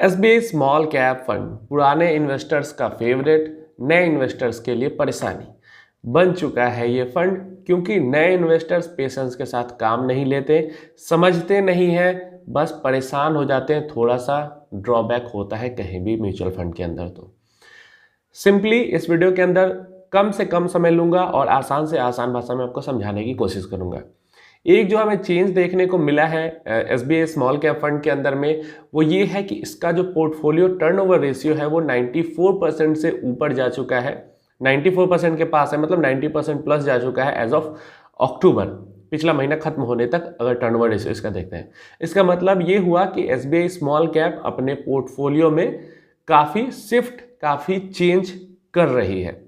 SBI small cap fund पुराने investors का favourite, नए इन्वेस्टर्स के लिए परेशानी बन चुका है ये फंड। क्योंकि नए इन्वेस्टर्स पेशेंस के साथ काम नहीं लेते, समझते नहीं हैं, बस परेशान हो जाते हैं। थोड़ा सा ड्रॉबैक होता है कहीं भी म्यूचुअल फंड के अंदर। तो सिंपली इस वीडियो के अंदर कम से कम समय लूंगा और आसान से आसान भाषा में आपको समझाने की कोशिश करूंगा। एक जो हमें चेंज देखने को मिला है एसबीआई स्मॉल कैप फंड के अंदर में, वो ये है कि इसका जो पोर्टफोलियो टर्नओवर रेशियो है वो 94% से ऊपर जा चुका है। 94% के पास है, मतलब 90% प्लस जा चुका है एज ऑफ अक्टूबर, पिछला महीना खत्म होने तक। अगर टर्नओवर रेशियो इसका देखते हैं, इसका मतलब ये हुआ कि एसबीआई स्मॉल कैप अपने पोर्टफोलियो में काफ़ी शिफ्ट, काफ़ी चेंज कर रही है।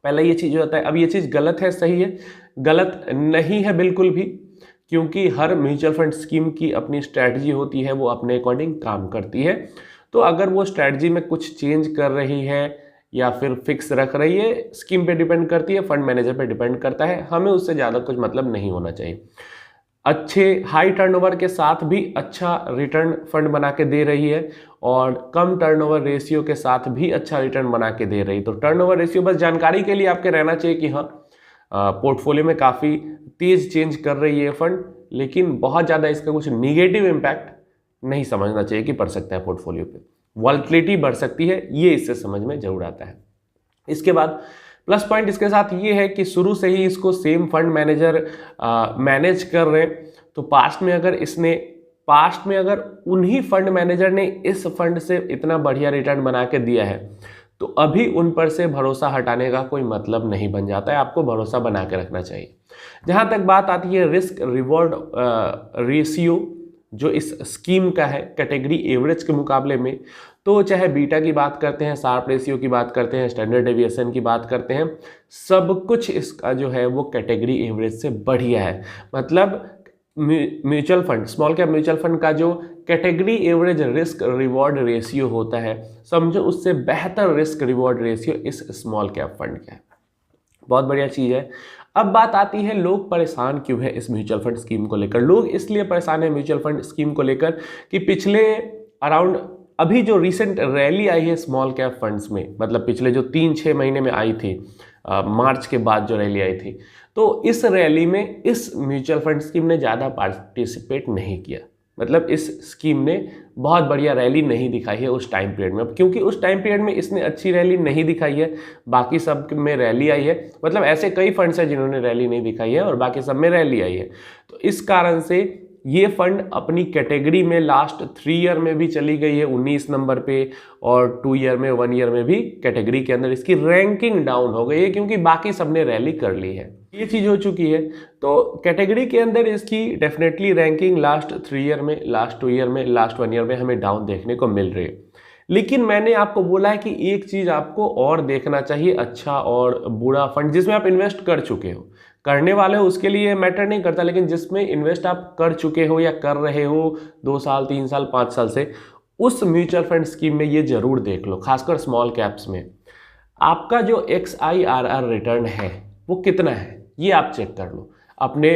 पहले ये चीज़ होता है। अब ये चीज़ गलत है, सही है? गलत नहीं है बिल्कुल भी, क्योंकि हर म्यूचुअल फंड स्कीम की अपनी स्ट्रैटेजी होती है, वो अपने अकॉर्डिंग काम करती है। तो अगर वो स्ट्रैटेजी में कुछ चेंज कर रही है या फिर फिक्स रख रही है, स्कीम पे डिपेंड करती है, फंड मैनेजर पे डिपेंड करता है। हमें उससे ज़्यादा कुछ मतलब नहीं होना चाहिए। अच्छे हाई टर्नओवर के साथ भी अच्छा रिटर्न फंड बना के दे रही है और कम टर्नओवर रेशियो के साथ भी अच्छा रिटर्न बना के दे रही है। तो टर्नओवर रेशियो बस जानकारी के लिए आपके रहना चाहिए कि हाँ, पोर्टफोलियो में काफ़ी तेज चेंज कर रही है फंड, लेकिन बहुत ज़्यादा इसका कुछ निगेटिव इम्पैक्ट नहीं समझना चाहिए कि पड़ सकता है पोर्टफोलियो पे। वॉलेटिलिटी बढ़ सकती है, ये इससे समझ में जरूर आता है। इसके बाद प्लस पॉइंट इसके साथ ये है कि शुरू से ही इसको सेम फंड मैनेजर मैनेज कर रहे हैं। तो पास्ट में अगर उन्हीं फंड मैनेजर ने इस फंड से इतना बढ़िया रिटर्न बना के दिया है, तो अभी उन पर से भरोसा हटाने का कोई मतलब नहीं बन जाता है। आपको भरोसा बना के रखना चाहिए। जहाँ तक बात आती है रिस्क रिवॉर्ड रेशियो जो इस स्कीम का है कैटेगरी एवरेज के मुकाबले में, तो चाहे बीटा की बात करते हैं, शार्प रेशियो की बात करते हैं, स्टैंडर्ड डेविएशन की बात करते हैं, सब कुछ इसका जो है वो कैटेगरी एवरेज से बढ़िया है। मतलब mutual fund, small cap mutual fund का जो category average risk reward ratio होता है, समझो उससे बेहतर रिस्क रिवॉर्ड रेशियो इस स्मॉल कैप फंड का है। बहुत बढ़िया चीज़ है। अब बात आती है लोग परेशान क्यों है इस म्यूचुअल फंड स्कीम को लेकर। लोग इसलिए परेशान है म्यूचुअल फंड स्कीम को लेकर कि पिछले अराउंड अभी जो रिसेंट रैली आई है स्मॉल कैप फंड्स में, मतलब पिछले जो 3-6 महीने में आई थी, मार्च के बाद जो रैली आई थी, तो इस रैली में इस म्यूचुअल फंड स्कीम ने ज़्यादा पार्टिसिपेट नहीं किया। मतलब इस स्कीम ने बहुत बढ़िया रैली नहीं दिखाई है उस टाइम पीरियड में। क्योंकि उस टाइम पीरियड में इसने अच्छी रैली नहीं दिखाई है, बाकी सब में रैली आई है। मतलब ऐसे कई फंड्स हैं जिन्होंने रैली नहीं दिखाई है और बाकी सब में रैली आई है। तो इस कारण से ये फंड अपनी कैटेगरी में लास्ट 3 ईयर में भी चली गई है 19 नंबर पे, और 2 ईयर में, 1 ईयर में भी कैटेगरी के अंदर इसकी रैंकिंग डाउन हो गई है, क्योंकि बाकी सबने रैली कर ली है। ये चीज़ हो चुकी है। तो कैटेगरी के अंदर इसकी डेफिनेटली रैंकिंग लास्ट 3 ईयर में, लास्ट 2 ईयर में, लास्ट 1 ईयर में हमें डाउन देखने को मिल रही है। लेकिन मैंने आपको बोला है कि एक चीज़ आपको और देखना चाहिए, अच्छा और बुरा फंड जिसमें आप इन्वेस्ट कर चुके हो। करने वाले हो उसके लिए मैटर नहीं करता, लेकिन जिसमें इन्वेस्ट आप कर चुके हो या कर रहे हो 2 साल, 3 साल, 5 साल से, उस म्यूचुअल फंड स्कीम में ये जरूर देख लो, खासकर स्मॉल कैप्स में आपका जो XIRR रिटर्न है वो कितना है, ये आप चेक कर लो। अपने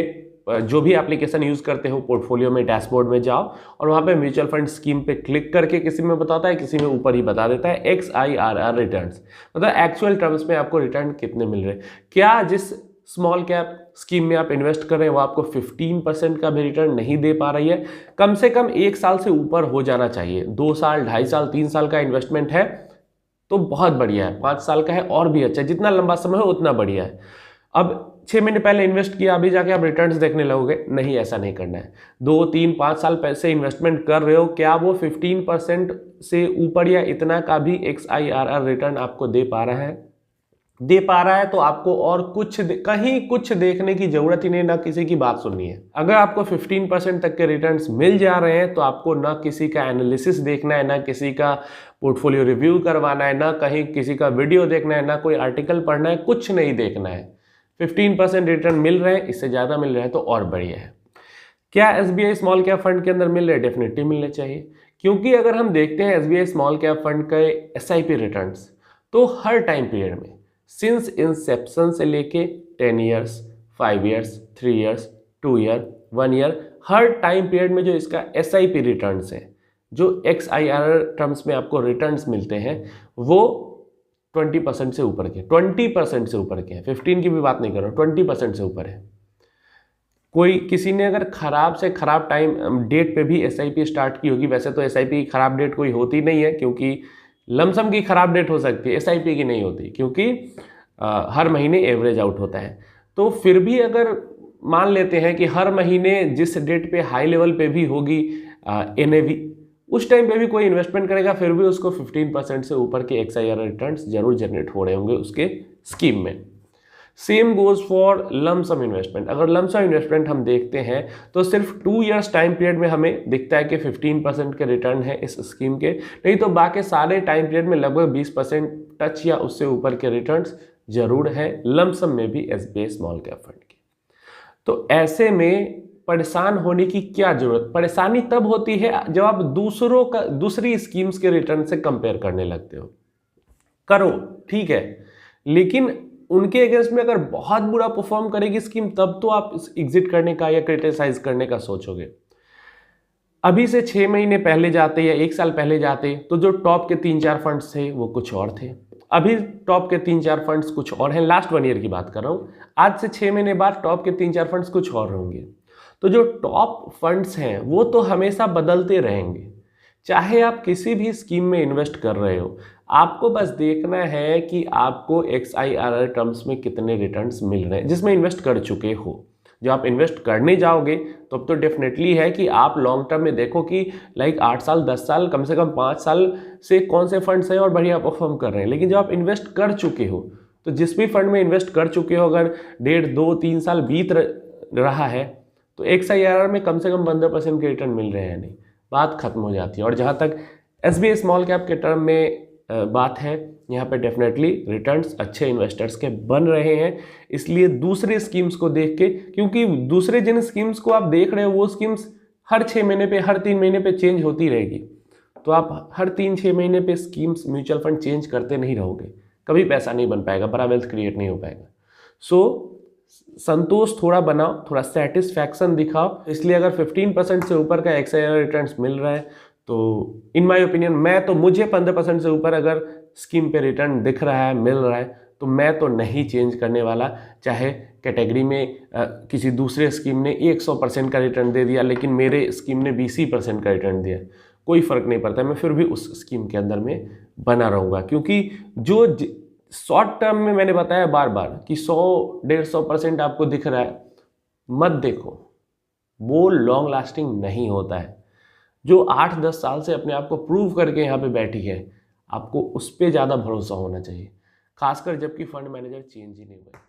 जो भी एप्लीकेशन यूज़ करते हो, पोर्टफोलियो में डैशबोर्ड में जाओ और वहाँ पे म्यूचुअल फंड स्कीम पे क्लिक करके, किसी में बताता है, किसी में ऊपर ही बता देता है XIRR रिटर्न्स, मतलब एक्चुअल टर्म्स में आपको रिटर्न कितने मिल रहे हैं। क्या जिस स्मॉल कैप स्कीम में आप इन्वेस्ट कर रहे हैं वो आपको 15% का भी रिटर्न नहीं दे पा रही है? कम से कम 1 साल से ऊपर हो जाना चाहिए। 2 साल, 2.5 साल, 3 साल का इन्वेस्टमेंट है तो बहुत बढ़िया है। 5 साल का है और भी अच्छा है, जितना लंबा समय हो उतना बढ़िया है। अब 6 महीने पहले इन्वेस्ट किया, अभी जाके आप रिटर्न्स देखने लगोगे? नहीं, ऐसा नहीं करना है। 2, 3, 5 साल पैसे इन्वेस्टमेंट कर रहे हो, क्या वो 15% से ऊपर या इतना का भी XIRR रिटर्न आपको दे पा रहा है? दे पा रहा है तो आपको और कहीं कुछ देखने की जरूरत ही नहीं, ना किसी की बात सुननी है। अगर आपको 15% तक के रिटर्न्स मिल जा रहे हैं तो आपको ना किसी का एनालिसिस देखना है, ना किसी का पोर्टफोलियो रिव्यू करवाना है, ना कहीं किसी का वीडियो देखना है, ना कोई आर्टिकल पढ़ना है, कुछ नहीं देखना है। 15% रिटर्न मिल रहे हैं, इससे ज़्यादा मिल रहा है तो और बढ़िया है। क्या एसबीआई स्मॉल कैप फंड के अंदर मिल रहे हैं? डेफिनेटली मिलने चाहिए। क्योंकि अगर हम देखते हैं एसबीआई स्मॉल कैप फंड के SIP रिटर्न्स, तो हर टाइम पीरियड में सिंस इंसेप्शन से लेके 10 years, 5 years, 3 years, 2 year, 1 year, हर टाइम पीरियड में जो इसका SIP रिटर्न्स है जो XIRR टर्म्स में आपको रिटर्न्स मिलते हैं वो 20% से ऊपर के, 20% से ऊपर के हैं, 15 की भी बात नहीं कर रहा हूँ, 20% से ऊपर है। कोई किसी ने अगर खराब से खराब टाइम डेट पे भी SIP स्टार्ट की होगी, वैसे तो SIP की खराब डेट कोई होती नहीं है, क्योंकि लमसम की खराब डेट हो सकती है, SIP की नहीं होती, क्योंकि हर महीने एवरेज आउट होता है। तो फिर भी अगर मान लेते हैं कि हर महीने जिस डेट पे हाई लेवल पे भी होगी NAV, उस टाइम पे भी कोई इन्वेस्टमेंट करेगा, फिर भी उसको 15% से ऊपर के XIRR रिटर्न्स जरूर जनरेट हो रहे होंगे उसके स्कीम में। Same goes for lump sum investment. अगर लमसम इन्वेस्टमेंट हम देखते हैं तो सिर्फ 2 इयर्स टाइम पीरियड में हमें दिखता है कि 15% के रिटर्न है इस स्कीम के, नहीं तो बाकी सारे टाइम पीरियड में लगभग 20% टच या उससे ऊपर के रिटर्न्स जरूर है लमसम में भी SBI स्मॉल कैप फंड के। तो ऐसे में परेशान होने की क्या जरूरत? परेशानी तब होती है जब आप दूसरी स्कीम्स के रिटर्न से कंपेयर करने लगते हो। करो, ठीक है, लेकिन उनके अगेंस्ट में अगर बहुत बुरा परफॉर्म करेगी स्कीम, तब तो आप एग्जिट करने का या क्रिटिसाइज करने का सोचोगे। अभी से 6 महीने पहले जाते या 1 साल पहले जाते तो जो टॉप के 3-4 फंड्स थे वो कुछ और थे, अभी टॉप के 3-4 फंड्स कुछ और हैं। लास्ट 1 ईयर की बात कर रहा हूँ, आज से 6 महीने बाद टॉप के 3-4 फंड्स कुछ और होंगे। तो जो टॉप फंड्स हैं वो तो हमेशा बदलते रहेंगे, चाहे आप किसी भी स्कीम में इन्वेस्ट कर रहे हो, आपको बस देखना है कि आपको XIRR टर्म्स में कितने रिटर्न्स मिल रहे हैं जिसमें इन्वेस्ट कर चुके हो। जो आप इन्वेस्ट करने जाओगे तो अब तो डेफिनेटली है कि आप लॉन्ग टर्म में देखो कि लाइक 8 साल 10 साल कम से कम 5 साल से कौन से फंड्स हैं और बढ़िया परफॉर्म कर रहे हैं। लेकिन जब आप इन्वेस्ट कर चुके हो तो जिस भी फंड में इन्वेस्ट कर चुके हो, अगर 1.5, 2, 3 साल बीत रहा है तो XIRR में कम से कम 15% के रिटर्न मिल रहे हैं नहीं, बात खत्म हो जाती है। और जहाँ तक SBI स्मॉल कैप के टर्म में बात है, यहाँ पे डेफिनेटली रिटर्न्स अच्छे इन्वेस्टर्स के बन रहे हैं। इसलिए दूसरे स्कीम्स को देख के, क्योंकि दूसरे जिन स्कीम्स को आप देख रहे हो वो स्कीम्स हर 6 महीने पे, हर 3 महीने पे चेंज होती रहेगी, तो आप हर 3-6 महीने पे स्कीम्स, म्यूचुअल फंड चेंज करते नहीं रहोगे, कभी पैसा नहीं बन पाएगा, बड़ा वेल्थ क्रिएट नहीं हो पाएगा। सो संतोष थोड़ा बनाओ, थोड़ा सेटिस्फैक्शन दिखाओ। इसलिए अगर 15% से ऊपर का XIRR रिटर्न्स मिल रहा है तो इन माय ओपिनियन मुझे 15% से ऊपर अगर स्कीम पे रिटर्न दिख रहा है, मिल रहा है, तो मैं तो नहीं चेंज करने वाला। चाहे कैटेगरी में किसी दूसरे स्कीम ने 100% का रिटर्न दे दिया लेकिन मेरे स्कीम ने 20% का रिटर्न दिया, कोई फर्क नहीं पड़ता, मैं फिर भी उस स्कीम के अंदर में बना रहूँगा। क्योंकि जो शॉर्ट टर्म में मैंने बताया बार बार कि 100-150% आपको दिख रहा है, मत देखो, वो लॉन्ग लास्टिंग नहीं होता है। जो 8-10 साल से अपने आप को प्रूव करके यहाँ पे बैठी है, आपको उस पर ज़्यादा भरोसा होना चाहिए, खासकर जबकि फंड मैनेजर चेंज ही नहीं हुआ।